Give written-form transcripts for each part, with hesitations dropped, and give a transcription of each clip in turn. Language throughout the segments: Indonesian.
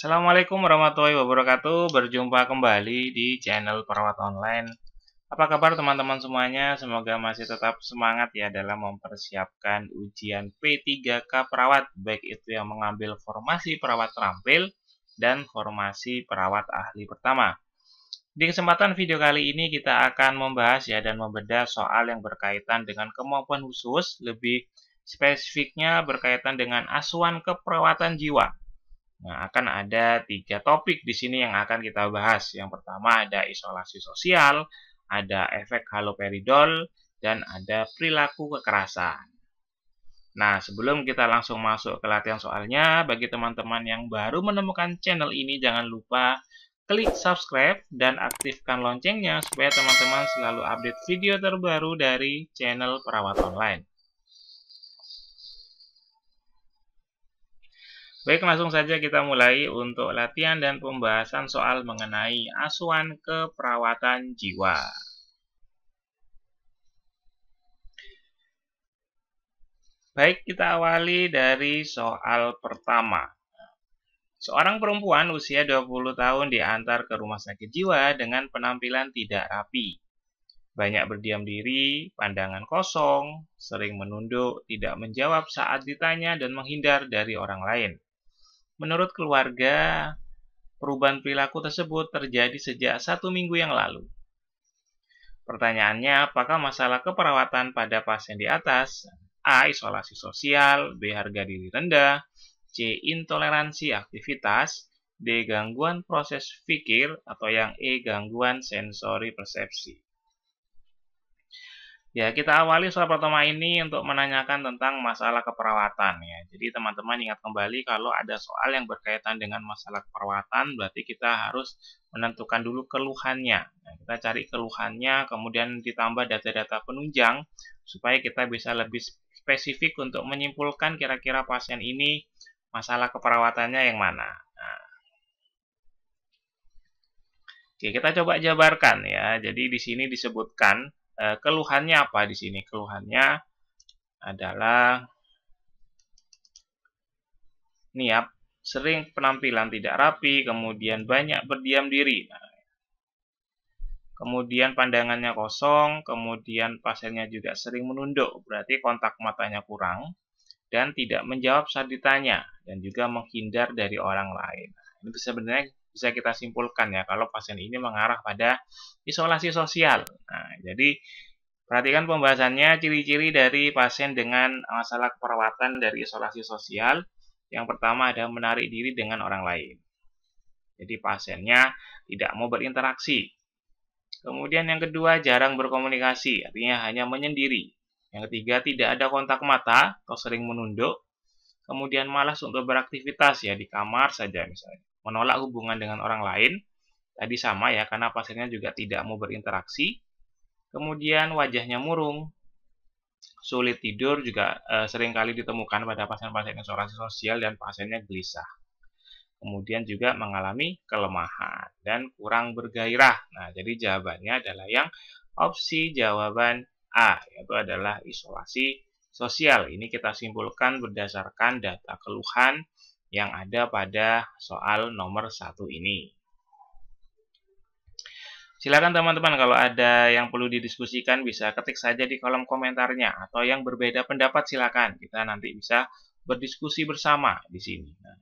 Assalamualaikum warahmatullahi wabarakatuh. Berjumpa kembali di channel Perawat Online. Apa kabar teman-teman semuanya? Semoga masih tetap semangat ya dalam mempersiapkan ujian P3K Perawat, baik itu yang mengambil formasi perawat terampil dan formasi perawat ahli pertama. Di kesempatan video kali ini kita akan membahas ya dan membedah soal yang berkaitan dengan kemampuan khusus, lebih spesifiknya berkaitan dengan asuhan keperawatan jiwa. Nah, akan ada 3 topik di sini yang akan kita bahas. Yang pertama ada isolasi sosial, ada efek haloperidol, dan ada perilaku kekerasan. Nah, sebelum kita langsung masuk ke latihan soalnya, bagi teman-teman yang baru menemukan channel ini, jangan lupa klik subscribe dan aktifkan loncengnya supaya teman-teman selalu update video terbaru dari channel Perawat Online. Baik, langsung saja kita mulai untuk latihan dan pembahasan soal mengenai asuhan keperawatan jiwa. Baik, kita awali dari soal pertama. Seorang perempuan usia 20 tahun diantar ke rumah sakit jiwa dengan penampilan tidak rapi. Banyak berdiam diri, pandangan kosong, sering menunduk, tidak menjawab saat ditanya dan menghindar dari orang lain. Menurut keluarga, perubahan perilaku tersebut terjadi sejak 1 minggu yang lalu. Pertanyaannya, apakah masalah keperawatan pada pasien di atas? A. Isolasi sosial, B. Harga diri rendah, C. Intoleransi aktivitas, D. Gangguan proses pikir, atau yang E. Gangguan sensori persepsi. Ya, kita awali soal pertama ini untuk menanyakan tentang masalah keperawatan ya. Jadi teman-teman ingat kembali kalau ada soal yang berkaitan dengan masalah keperawatan, berarti kita harus menentukan dulu keluhannya. Nah, kita cari keluhannya, kemudian ditambah data-data penunjang supaya kita bisa lebih spesifik untuk menyimpulkan kira-kira pasien ini masalah keperawatannya yang mana. Nah, oke, kita coba jabarkan ya. Jadi di sini disebutkan keluhannya apa di sini? Keluhannya adalah ya, sering penampilan tidak rapi, kemudian banyak berdiam diri. Nah, kemudian pandangannya kosong, kemudian pasiennya juga sering menunduk, berarti kontak matanya kurang, dan tidak menjawab saat ditanya, dan juga menghindar dari orang lain. Nah, ini sebenarnya bisa kita simpulkan ya, kalau pasien ini mengarah pada isolasi sosial. Nah, jadi perhatikan pembahasannya, ciri-ciri dari pasien dengan masalah keperawatan dari isolasi sosial. Yang pertama ada menarik diri dengan orang lain. Jadi pasiennya tidak mau berinteraksi. Kemudian yang kedua jarang berkomunikasi, artinya hanya menyendiri. Yang ketiga tidak ada kontak mata atau sering menunduk. Kemudian malas untuk beraktivitas ya di kamar saja misalnya. Menolak hubungan dengan orang lain. Tadi sama ya karena pasiennya juga tidak mau berinteraksi. Kemudian wajahnya murung. Sulit tidur juga seringkali ditemukan pada pasien-pasien isolasi sosial dan pasiennya gelisah. Kemudian juga mengalami kelemahan dan kurang bergairah. Nah, jadi jawabannya adalah yang opsi jawaban A, yaitu adalah isolasi sosial. Ini kita simpulkan berdasarkan data keluhan yang ada pada soal nomor 1 ini. Silakan teman-teman kalau ada yang perlu didiskusikan bisa ketik saja di kolom komentarnya atau yang berbeda pendapat silakan. Kita nanti bisa berdiskusi bersama di sini. Nah,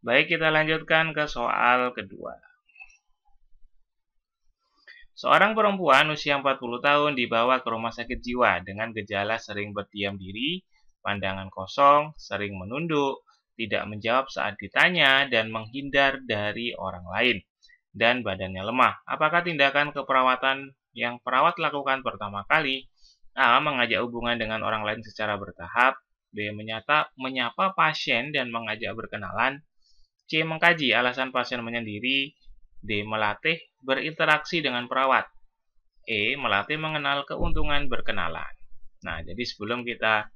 baik, kita lanjutkan ke soal kedua. Seorang perempuan usia 40 tahun dibawa ke rumah sakit jiwa dengan gejala sering berdiam diri, pandangan kosong, sering menunduk, tidak menjawab saat ditanya, dan menghindar dari orang lain, dan badannya lemah. Apakah tindakan keperawatan yang perawat lakukan pertama kali? A. Mengajak hubungan dengan orang lain secara bertahap. B. Menyapa pasien dan mengajak berkenalan. C. Mengkaji alasan pasien menyendiri. D. Melatih berinteraksi dengan perawat. E. Melatih mengenal keuntungan berkenalan. Nah, jadi sebelum kita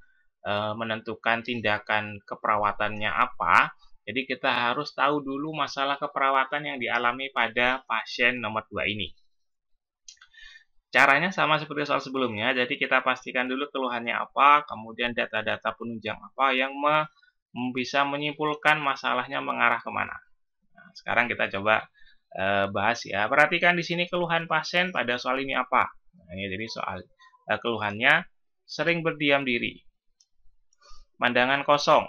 menentukan tindakan keperawatannya apa, jadi kita harus tahu dulu masalah keperawatan yang dialami pada pasien nomor 2 ini. Caranya sama seperti soal sebelumnya, jadi kita pastikan dulu keluhannya apa, kemudian data-data penunjang apa yang bisa menyimpulkan masalahnya mengarah kemana. Nah, sekarang kita coba bahas ya. Perhatikan di sini keluhan pasien pada soal ini apa. Nah, ini jadi soal keluhannya sering berdiam diri, pandangan kosong,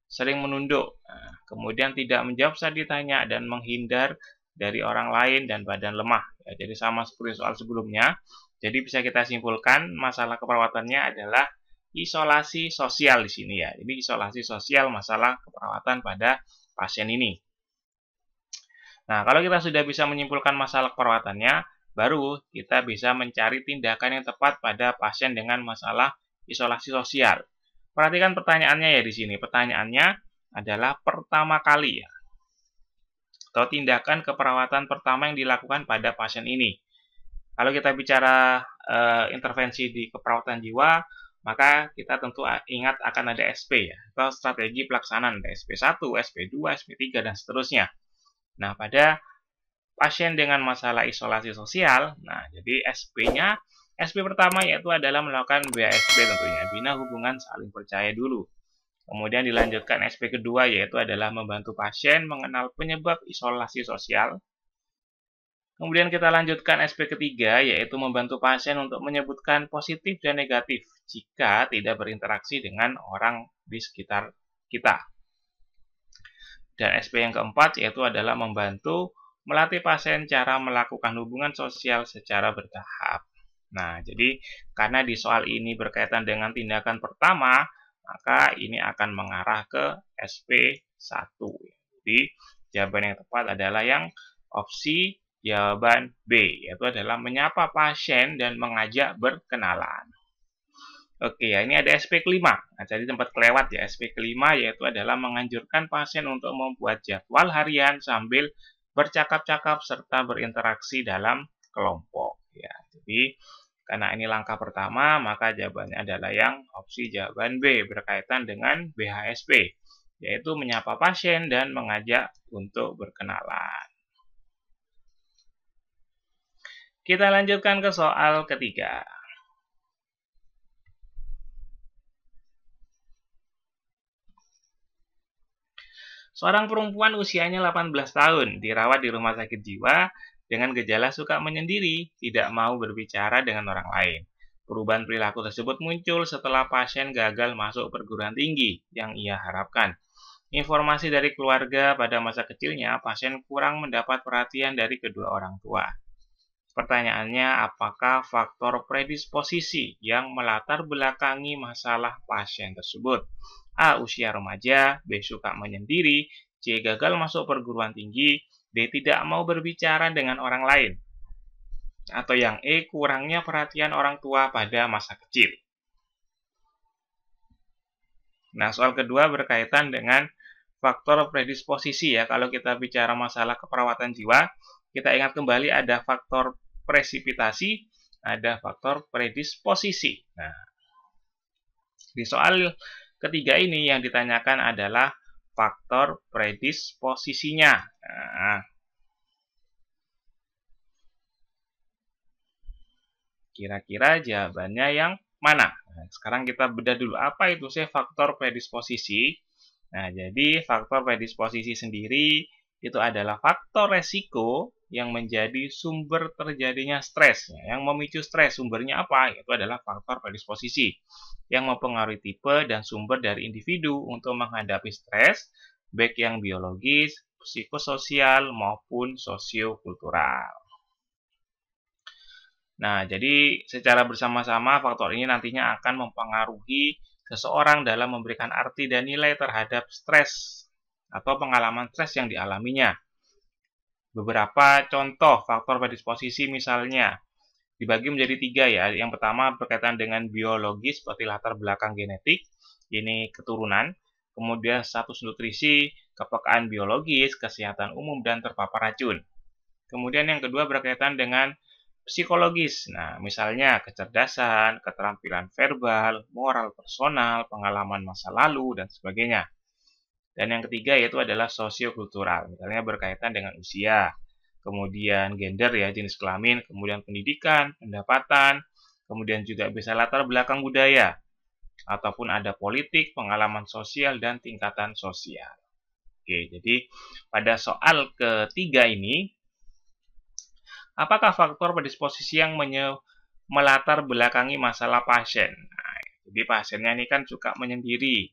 sering menunduk, nah, kemudian tidak menjawab saat ditanya dan menghindar dari orang lain dan badan lemah. Ya, jadi sama seperti soal sebelumnya. Jadi bisa kita simpulkan masalah keperawatannya adalah isolasi sosial di sini ya. Jadi isolasi sosial masalah keperawatan pada pasien ini. Nah, kalau kita sudah bisa menyimpulkan masalah keperawatannya, baru kita bisa mencari tindakan yang tepat pada pasien dengan masalah isolasi sosial. Perhatikan pertanyaannya ya di sini. Pertanyaannya adalah pertama kali ya, atau tindakan keperawatan pertama yang dilakukan pada pasien ini. Kalau kita bicara intervensi di keperawatan jiwa, maka kita tentu ingat akan ada SP ya, atau strategi pelaksanaan, ada SP1, SP2, SP3, dan seterusnya. Nah, pada pasien dengan masalah isolasi sosial, nah jadi SP-nya, SP pertama yaitu adalah melakukan BHSP tentunya, bina hubungan saling percaya dulu. Kemudian dilanjutkan SP kedua yaitu adalah membantu pasien mengenal penyebab isolasi sosial. Kemudian kita lanjutkan SP ketiga yaitu membantu pasien untuk menyebutkan positif dan negatif jika tidak berinteraksi dengan orang di sekitar kita. Dan SP yang keempat yaitu adalah membantu melatih pasien cara melakukan hubungan sosial secara bertahap. Nah, jadi karena di soal ini berkaitan dengan tindakan pertama, maka ini akan mengarah ke SP1. Jadi jawaban yang tepat adalah yang opsi jawaban B, yaitu adalah menyapa pasien dan mengajak berkenalan. Oke ya, ini ada SP kelima. Nah, jadi tempat kelewat ya. SP kelima yaitu adalah menganjurkan pasien untuk membuat jadwal harian sambil bercakap-cakap serta berinteraksi dalam kelompok. Ya, jadi karena ini langkah pertama, maka jawabannya adalah yang opsi jawaban B berkaitan dengan BHSP, yaitu menyapa pasien dan mengajak untuk berkenalan. Kita lanjutkan ke soal ketiga. Seorang perempuan usianya 18 tahun dirawat di rumah sakit jiwa dengan gejala suka menyendiri, tidak mau berbicara dengan orang lain. Perubahan perilaku tersebut muncul setelah pasien gagal masuk perguruan tinggi yang ia harapkan. Informasi dari keluarga pada masa kecilnya, pasien kurang mendapat perhatian dari kedua orang tua. Pertanyaannya, apakah faktor predisposisi yang melatar belakangi masalah pasien tersebut? A. Usia remaja, B. Suka menyendiri, C. Gagal masuk perguruan tinggi, D. Tidak mau berbicara dengan orang lain. Atau yang E. Kurangnya perhatian orang tua pada masa kecil. Nah, soal kedua berkaitan dengan faktor predisposisi ya. Kalau kita bicara masalah keperawatan jiwa, kita ingat kembali ada faktor presipitasi, ada faktor predisposisi. Nah, di soal ketiga ini yang ditanyakan adalah faktor predisposisinya. Nah, kira-kira jawabannya yang mana? Nah, sekarang kita bedah dulu apa itu sih faktor predisposisi. Nah, jadi faktor predisposisi sendiri itu adalah faktor resiko yang menjadi sumber terjadinya stres. Yang memicu stres sumbernya apa? Itu adalah faktor predisposisi yang mempengaruhi tipe dan sumber dari individu untuk menghadapi stres, baik yang biologis, psikososial, maupun sosiokultural. Nah, jadi secara bersama-sama faktor ini nantinya akan mempengaruhi seseorang dalam memberikan arti dan nilai terhadap stres atau pengalaman stres yang dialaminya. Beberapa contoh faktor predisposisi misalnya dibagi menjadi tiga ya. Yang pertama berkaitan dengan biologis seperti latar belakang genetik, ini keturunan, kemudian status nutrisi, kepekaan biologis, kesehatan umum, dan terpapar racun. Kemudian yang kedua berkaitan dengan psikologis. Nah, misalnya kecerdasan, keterampilan verbal, moral personal, pengalaman masa lalu, dan sebagainya. Dan yang ketiga yaitu adalah sosiokultural, misalnya berkaitan dengan usia, kemudian gender ya, jenis kelamin, kemudian pendidikan, pendapatan, kemudian juga bisa latar belakang budaya. ataupun ada politik, pengalaman sosial, dan tingkatan sosial. Oke, jadi pada soal ketiga ini, apakah faktor predisposisi yang melatar belakangi masalah pasien? Nah, jadi pasiennya ini kan suka menyendiri,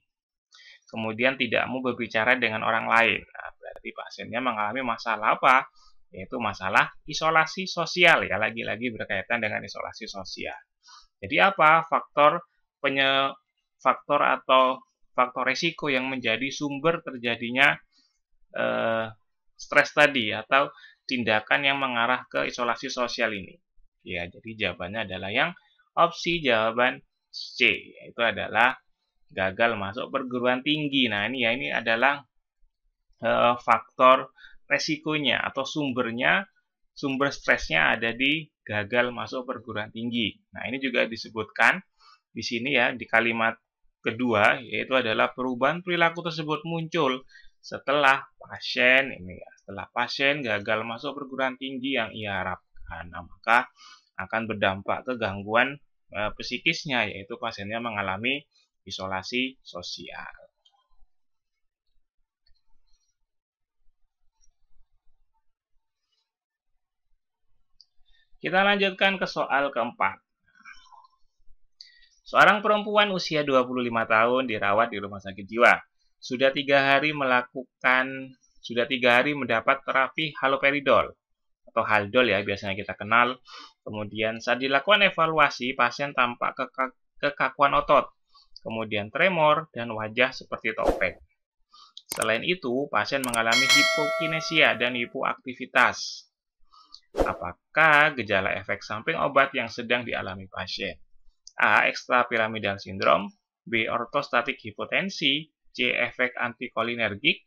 kemudian tidak mau berbicara dengan orang lain. Nah, berarti pasiennya mengalami masalah apa? Yaitu masalah isolasi sosial, ya, lagi-lagi berkaitan dengan isolasi sosial. Jadi apa faktor atau faktor resiko yang menjadi sumber terjadinya stres tadi atau tindakan yang mengarah ke isolasi sosial ini? Ya, jadi jawabannya adalah yang opsi jawaban C, yaitu adalah gagal masuk perguruan tinggi. Nah, ini adalah faktor resikonya atau sumber stresnya ada di gagal masuk perguruan tinggi. Nah, ini juga disebutkan di sini ya, di kalimat kedua, yaitu adalah perubahan perilaku tersebut muncul setelah pasien gagal masuk perguruan tinggi yang ia harapkan. Nah, maka akan berdampak ke gangguan psikisnya, yaitu pasiennya mengalami isolasi sosial. Kita lanjutkan ke soal keempat. Seorang perempuan usia 25 tahun dirawat di rumah sakit jiwa. Sudah 3 hari mendapat terapi haloperidol atau haldol ya biasanya kita kenal. Kemudian saat dilakukan evaluasi, pasien tampak kekakuan otot, kemudian tremor dan wajah seperti topeng. Selain itu, pasien mengalami hipokinesia dan hipoaktivitas. Apakah gejala efek samping obat yang sedang dialami pasien? A. Ekstrapiramidal sindrom, B. ortostatik hipotensi, C. Efek antikolinergik,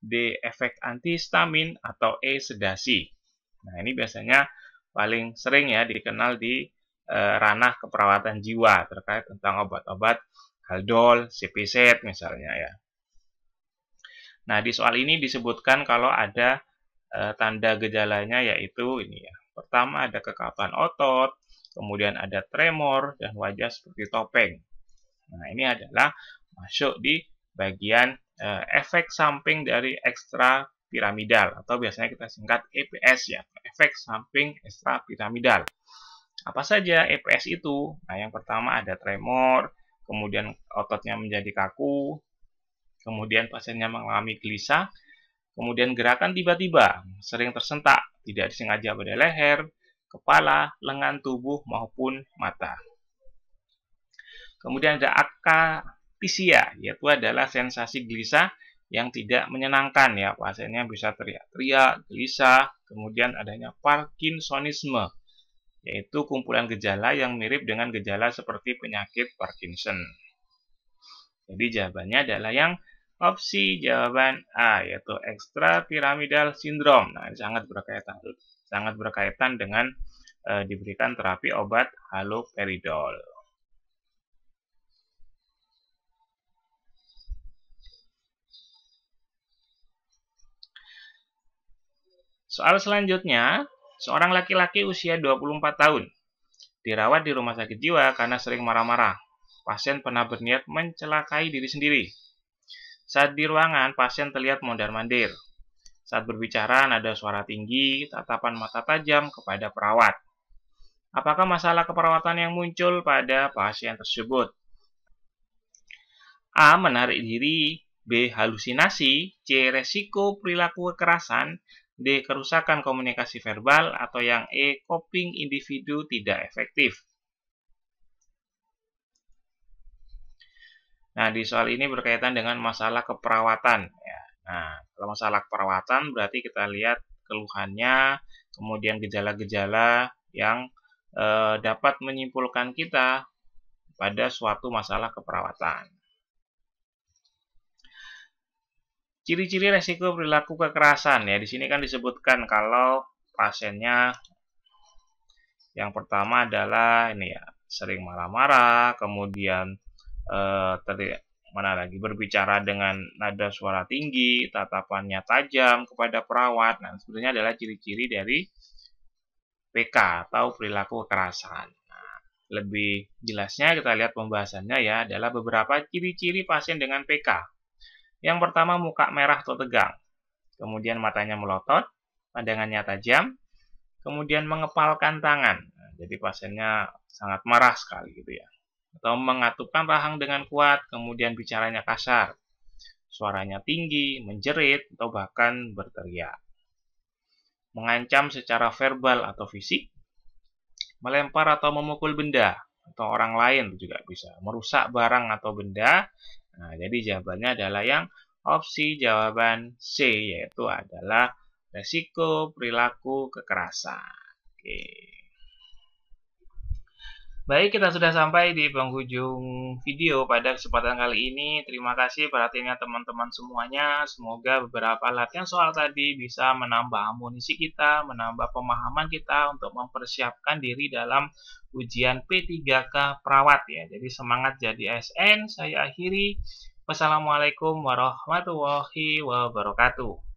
D. Efek antihistamin, atau E. Sedasi. Nah, ini biasanya paling sering ya dikenal di ranah keperawatan jiwa terkait tentang obat-obat haldol, CPZ misalnya ya. Nah, di soal ini disebutkan kalau ada tanda gejalanya yaitu ini ya. Pertama ada kekakuan otot, kemudian ada tremor dan wajah seperti topeng. Nah, ini adalah masuk di bagian efek samping dari ekstrapiramidal atau biasanya kita singkat EPS ya, efek samping ekstrapiramidal. Apa saja EPS itu? Nah, yang pertama ada tremor, kemudian ototnya menjadi kaku, kemudian pasiennya mengalami gelisah, kemudian gerakan tiba-tiba, sering tersentak, tidak disengaja pada leher, kepala, lengan tubuh, maupun mata. Kemudian ada akatisia, yaitu adalah sensasi gelisah yang tidak menyenangkan ya. Pasiennya bisa teriak-teriak, gelisah, kemudian adanya Parkinsonisme, yaitu kumpulan gejala yang mirip dengan gejala seperti penyakit Parkinson. Jadi jawabannya adalah yang opsi jawaban A, yaitu ekstrapiramidal sindrom. Nah, ini sangat berkaitan dengan diberikan terapi obat haloperidol. Soal selanjutnya, seorang laki-laki usia 24 tahun dirawat di rumah sakit jiwa karena sering marah-marah. Pasien pernah berniat mencelakai diri sendiri. Saat di ruangan, pasien terlihat mondar-mandir. Saat berbicara, nada suara tinggi, tatapan mata tajam kepada perawat. Apakah masalah keperawatan yang muncul pada pasien tersebut? A. Menarik diri, B. Halusinasi, C. Resiko perilaku kekerasan, D. Kerusakan komunikasi verbal, atau yang E. Coping individu tidak efektif. Nah, di soal ini berkaitan dengan masalah keperawatan. Ya. Nah, kalau masalah keperawatan berarti kita lihat keluhannya, kemudian gejala-gejala yang dapat menyimpulkan kita pada suatu masalah keperawatan. Ciri-ciri resiko perilaku kekerasan ya, di sini kan disebutkan kalau pasiennya yang pertama adalah ini ya, sering marah-marah, kemudian berbicara dengan nada suara tinggi, tatapannya tajam kepada perawat. Nah, sebenarnya adalah ciri-ciri dari PK atau perilaku kekerasan. Nah, Lebih jelasnya kita lihat pembahasannya ya, adalah beberapa ciri-ciri pasien dengan PK. Yang pertama, muka merah atau tegang. Kemudian matanya melotot, pandangannya tajam, kemudian mengepalkan tangan. Nah, jadi pasiennya sangat marah sekali gitu ya. Atau mengatupkan rahang dengan kuat, kemudian bicaranya kasar. Suaranya tinggi, menjerit, atau bahkan berteriak. Mengancam secara verbal atau fisik, melempar atau memukul benda atau orang lain juga bisa, merusak barang atau benda. Nah, jadi jawabannya adalah yang opsi jawaban C, yaitu adalah resiko perilaku kekerasan. Oke. Baik, kita sudah sampai di penghujung video pada kesempatan kali ini. Terima kasih perhatiannya teman-teman semuanya. Semoga beberapa latihan soal tadi bisa menambah amunisi kita, menambah pemahaman kita untuk mempersiapkan diri dalam ujian P3K Perawat ya. Jadi semangat jadi ASN. Saya akhiri. Wassalamualaikum warahmatullahi wabarakatuh.